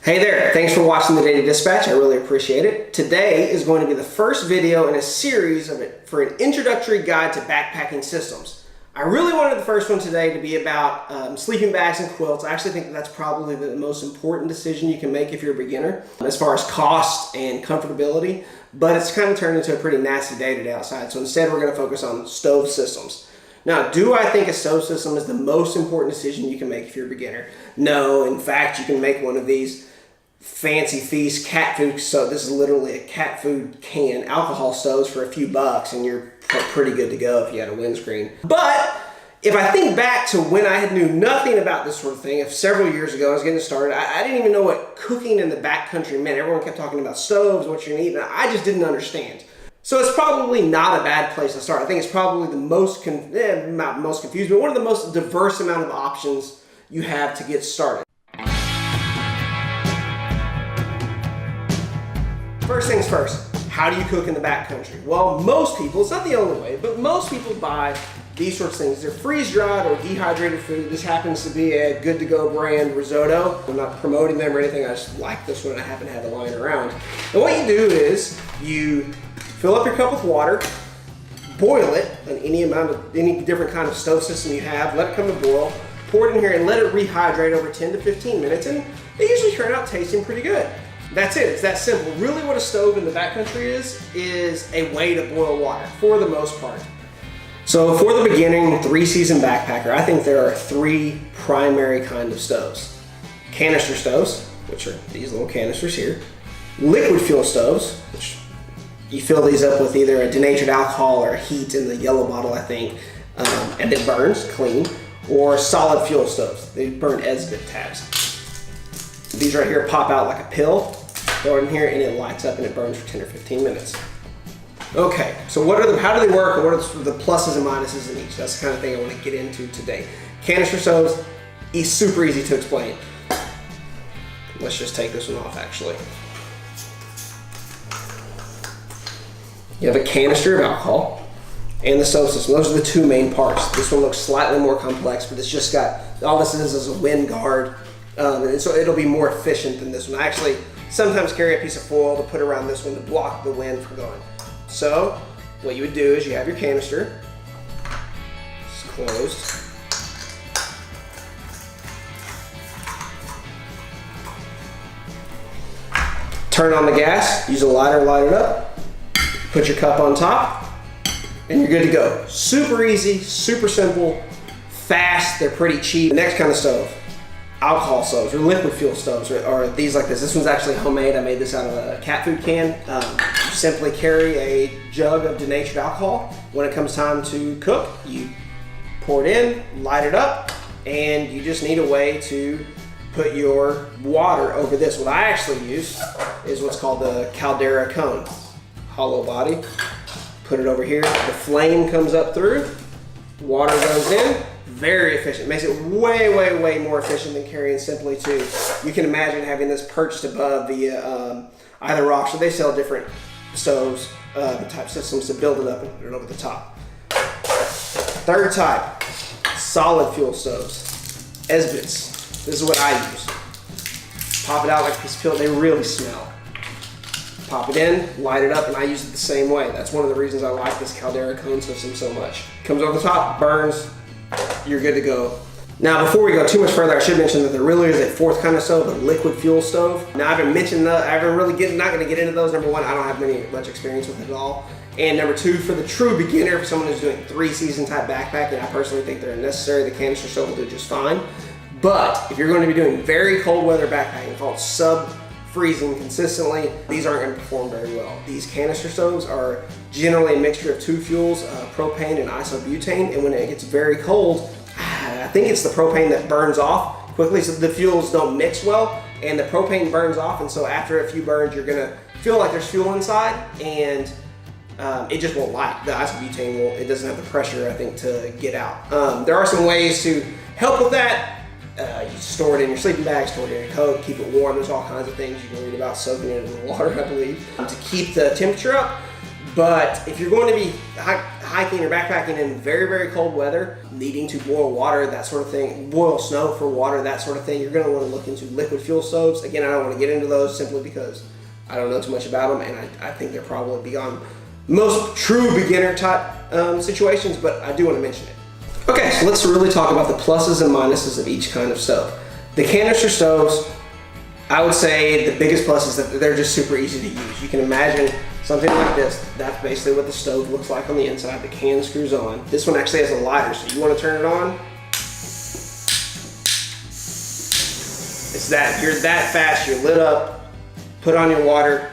Hey there, thanks for watching the Daily Dispatch. I really appreciate it. Today is going to be the first video in a series for an introductory guide to backpacking systems. I really wanted the first one today to be about sleeping bags and quilts. I actually think that's probably the most important decision you can make if you're a beginner as far as cost and comfortability, but it's kind of turned into a pretty nasty day today outside. So instead we're going to focus on stove systems. Now, do I think a stove system is the most important decision you can make if you're a beginner? No, in fact, you can make one of these Fancy Feast cat food. So this is literally a cat food can, alcohol stoves for a few bucks, and you're pretty good to go if you had a windscreen. But if I think back to when I knew nothing about this sort of thing, if several years ago I was getting started, I didn't even know what cooking in the backcountry meant. Everyone kept talking about stoves, what you're gonna eat, and I just didn't understand. So it's probably not a bad place to start. I think it's probably the most, not most confused, but one of the most diverse amount of options you have to get started. First things first, how do you cook in the backcountry? Well, most people, it's not the only way, but most people buy these sorts of things. They're freeze-dried or dehydrated food. This happens to be a good-to-go brand risotto. I'm not promoting them or anything. I just like this one. I happen to have it lying around. And what you do is you fill up your cup with water, boil it on any different kind of stove system you have, let it come to boil, pour it in here and let it rehydrate over 10 to 15 minutes, and they usually turn out tasting pretty good. That's it, it's that simple. Really what a stove in the backcountry is a way to boil water, for the most part. So for the beginning, 3-season backpacker, I think there are 3 primary kinds of stoves. Canister stoves, which are these little canisters here. Liquid fuel stoves, which you fill these up with either a denatured alcohol or heat in the yellow bottle, I think, and it burns clean. Or solid fuel stoves, they burn esbit tabs. These right here pop out like a pill. Throw it in here and it lights up and it burns for 10 or 15 minutes. Okay, so how do they work and what are the pluses and minuses in each? That's the kind of thing I want to get into today. Canister stoves, super easy to explain. Let's just take this one off actually. You have a canister of alcohol and the stove system. Those are the 2 main parts. This one looks slightly more complex, but it's just got, all this is a wind guard. And so it'll be more efficient than this one. I actually sometimes carry a piece of foil to put around this one to block the wind from going. So what you would do is you have your canister, it's closed. Turn on the gas, use a lighter, light it up, put your cup on top, and you're good to go. Super easy, super simple, fast, they're pretty cheap. The next kind of stove, alcohol stoves or liquid fuel stoves or these like this. This one's actually homemade. I made this out of a cat food can. You simply carry a jug of denatured alcohol. When it comes time to cook, you pour it in, light it up, and you just need a way to put your water over this. What I actually use is what's called the caldera cone. Hollow body. Put it over here. The flame comes up through. Water goes in. Very efficient. Makes it way, way, way more efficient than carrying simply 2. You can imagine having this perched above via either rock. So they sell different stoves, type systems to build it up and put it over the top. Third type, solid fuel stoves. Esbits. This is what I use. Pop it out like a piece of pill. They really smell. Pop it in, light it up, and I use it the same way. That's one of the reasons I like this caldera cone system so much. Comes over the top, burns, you're good to go. Now, before we go too much further, I should mention that there really is a 4th kind of stove, a liquid fuel stove. Now, I haven't mentioned that. I haven't really not going to get into those. Number 1, I don't have much experience with it at all. And number 2, for the true beginner, for someone who's doing 3-season type backpacking, I personally think they're unnecessary. The canister stove will do just fine. But if you're going to be doing very cold weather backpacking, called sub-freezing consistently, these aren't going to perform very well. These canister stoves are generally a mixture of 2 fuels, propane and isobutane, and when it gets very cold, I think it's the propane that burns off quickly, so the fuels don't mix well, and the propane burns off, and so after a few burns, you're gonna feel like there's fuel inside, and it just won't light. The isobutane it doesn't have the pressure, I think, to get out. There are some ways to help with that. You store it in your sleeping bag, store it in your coat, keep it warm. There's all kinds of things you can read about, soaking it in water, I believe, to keep the temperature up. But if you're going to be high hiking or backpacking in very, very cold weather, needing to boil water, that sort of thing, boil snow for water, that sort of thing, you're gonna wanna look into liquid fuel stoves. Again, I don't wanna get into those simply because I don't know too much about them, and I think they're probably beyond most true beginner type situations, but I do wanna mention it. Okay, so let's really talk about the pluses and minuses of each kind of stove. The canister stoves, I would say the biggest plus is that they're just super easy to use. You can imagine something like this. That's basically what the stove looks like on the inside. The can screws on. This one actually has a lighter, so you want to turn it on. It's that, you're that fast, you're lit up, put on your water,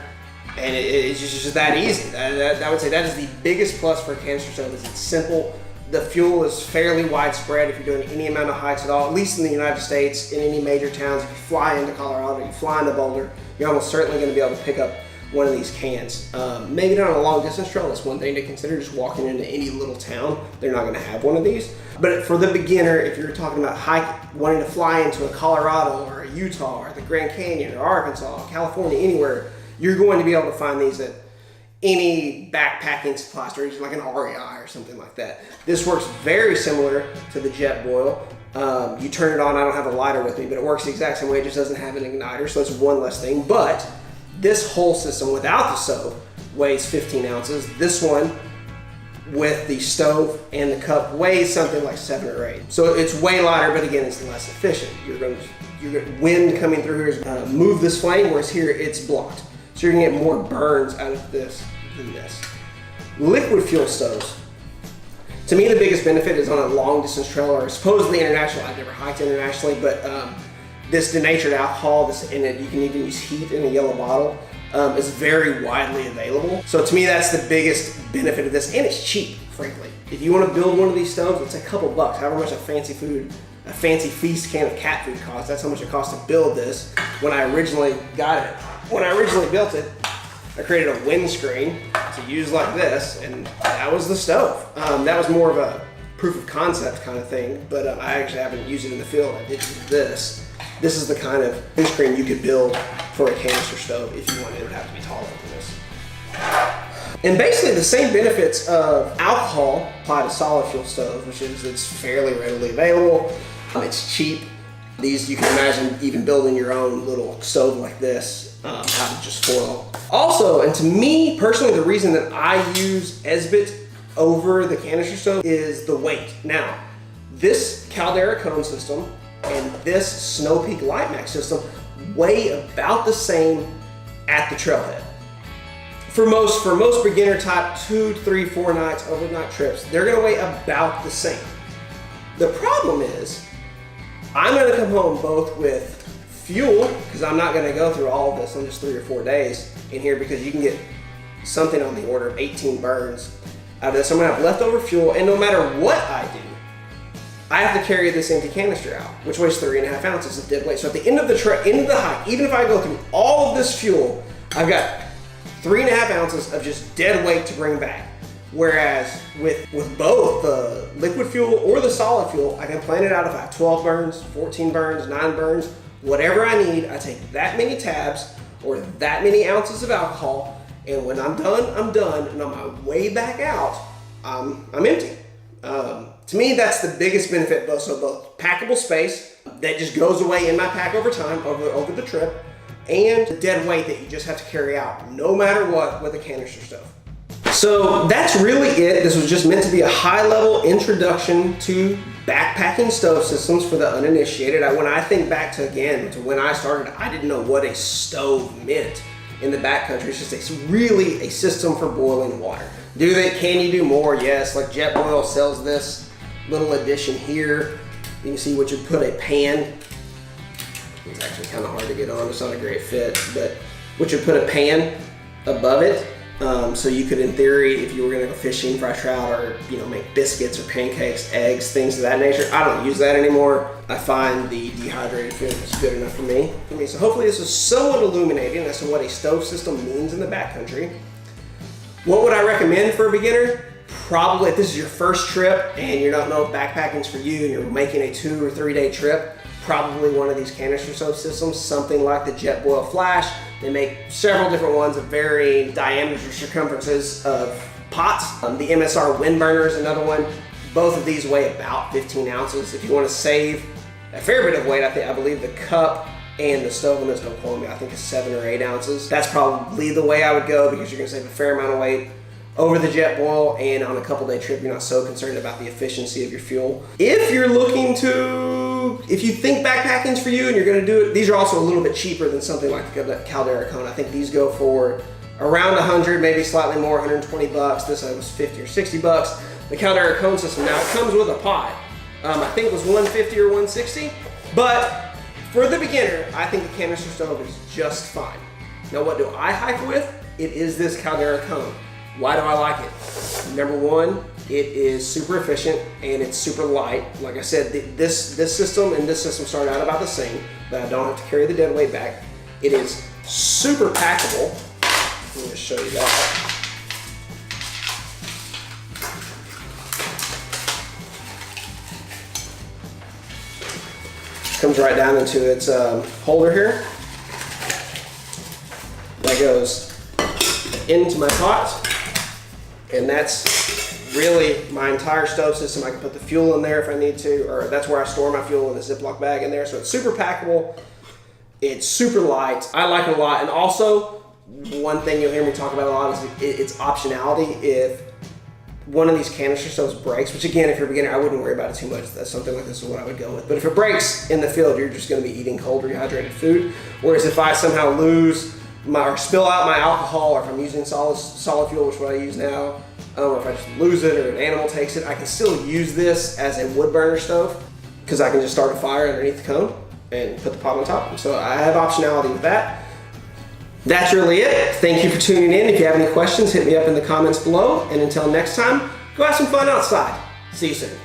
and it's just that easy. I would say that is the biggest plus for a canister stove, is it's simple. The fuel is fairly widespread if you're doing any amount of hikes at all, at least in the United States, in any major towns. If you fly into Colorado, you fly into Boulder, you're almost certainly going to be able to pick up one of these cans. Maybe not on a long distance trail, that's one thing to consider, just walking into any little town, they're not going to have one of these. But for the beginner, if you're talking about wanting to fly into a Colorado or a Utah or the Grand Canyon or Arkansas, California, anywhere, you're going to be able to find these at any backpacking supply store, like an REI or something like that. This works very similar to the Jetboil. You turn it on, I don't have a lighter with me, but it works the exact same way, it just doesn't have an igniter, so that's one less thing. But this whole system without the stove weighs 15 ounces. This one with the stove and the cup weighs something like 7 or 8. So it's way lighter, but again, it's less efficient. Wind coming through here is gonna move this flame, whereas here it's blocked. So you're gonna get more burns out of this than this. Liquid fuel stoves. To me, the biggest benefit is on a long distance trail or supposedly international. I've never hiked internationally, but this denatured alcohol, you can even use heat in a yellow bottle, is very widely available. So to me, that's the biggest benefit of this, and it's cheap, frankly. If you want to build one of these stoves, it's a couple bucks, however much a fancy feast can of cat food costs. That's how much it costs to build this. When I originally built it, I created a windscreen to use like this, and that was the stove. That was more of a proof of concept kind of thing, but I actually haven't used it in the field. I did use this. This is the kind of windscreen you could build for a canister stove if you wanted. It would have to be taller than this. And basically the same benefits of alcohol apply to solid fuel stoves, which is it's fairly readily available. It's cheap. These, you can imagine even building your own little stove like this out of just foil. Also, and to me personally, the reason that I use esbit over the canister stove is the weight. Now, this Caldera cone system and this Snow Peak Light Max system weigh about the same at the trailhead. For most beginner type 2, 3, 4 nights, overnight trips, they're gonna weigh about the same. The problem is, I'm gonna come home both with fuel, because I'm not gonna go through all of this in just 3 or 4 days in here, because you can get something on the order of 18 burns out of this. I'm gonna have leftover fuel, and no matter what I do, I have to carry this empty canister out, which weighs 3.5 ounces of dead weight. So at the end of the hike, even if I go through all of this fuel, I've got 3.5 ounces of just dead weight to bring back. Whereas with both the liquid fuel or the solid fuel, I can plan it out if I have 12 burns, 14 burns, 9 burns, whatever I need. I take that many tabs or that many ounces of alcohol, and when I'm done, I'm done. And on my way back out, I'm empty. To me, that's the biggest benefit, both packable space that just goes away in my pack over time, over the trip, and the dead weight that you just have to carry out no matter what with a canister stove. So that's really it. This was just meant to be a high-level introduction to backpacking stove systems for the uninitiated. When I think back to when I started, I didn't know what a stove meant in the backcountry. It's just really a system for boiling water. Can you do more? Yes, like Jetboil sells this little addition here. You can see what you put a pan. It's actually kind of hard to get on. It's not a great fit, but what you put a pan above it. So you could, in theory, if you were going to go fishing, fry trout, or make biscuits or pancakes, eggs, things of that nature. I don't use that anymore. I find the dehydrated food is good enough for me. So hopefully this was somewhat illuminating as to what a stove system means in the backcountry. What would I recommend for a beginner? Probably if this is your first trip and you don't know if backpacking's for you and you're making a 2 or 3 day trip, probably one of these canister stove systems, something like the Jetboil Flash. They make several different ones of varying diameters or circumferences of pots. The MSR wind burner is another one. Both of these weigh about 15 ounces. If you want to save a fair bit of weight, I believe the cup and the stove limit, don't quote me, I think it's 7 or 8 ounces. That's probably the way I would go because you're gonna save a fair amount of weight over the jet boil, and on a couple day trip, you're not so concerned about the efficiency of your fuel. If you're looking to, if you think backpacking's for you and you're gonna do it, these are also a little bit cheaper than something like the Caldera Cone. I think these go for around 100, maybe slightly more, 120 bucks. This was 50 or 60 bucks. The Caldera Cone system, now it comes with a pot. I think it was 150 or 160, but for the beginner, I think the canister stove is just fine. Now what do I hike with? It is this Caldera Cone. Why do I like it? Number one, it is super efficient and it's super light. Like I said, this system and this system started out about the same, but I don't have to carry the dead weight back. It is super packable. Let me just show you that. Comes right down into its holder here. That goes into my pot, and that's really my entire stove system. I can put the fuel in there if I need to, or that's where I store my fuel in a Ziploc bag in there. So it's super packable. It's super light. I like it a lot. And also, one thing you'll hear me talk about a lot is its optionality. If one of these canister stoves breaks, which again, if you're a beginner, I wouldn't worry about it too much. That's something like this is what I would go with. But if it breaks in the field, you're just gonna be eating cold, rehydrated food. Whereas if I somehow lose or spill out my alcohol, or if I'm using solid fuel, which is what I use now, or if I just lose it or an animal takes it, I can still use this as a wood burner stove because I can just start a fire underneath the cone and put the pot on top. So I have optionality with that. That's really it. Thank you for tuning in. If you have any questions, hit me up in the comments below. And until next time, go have some fun outside. See you soon.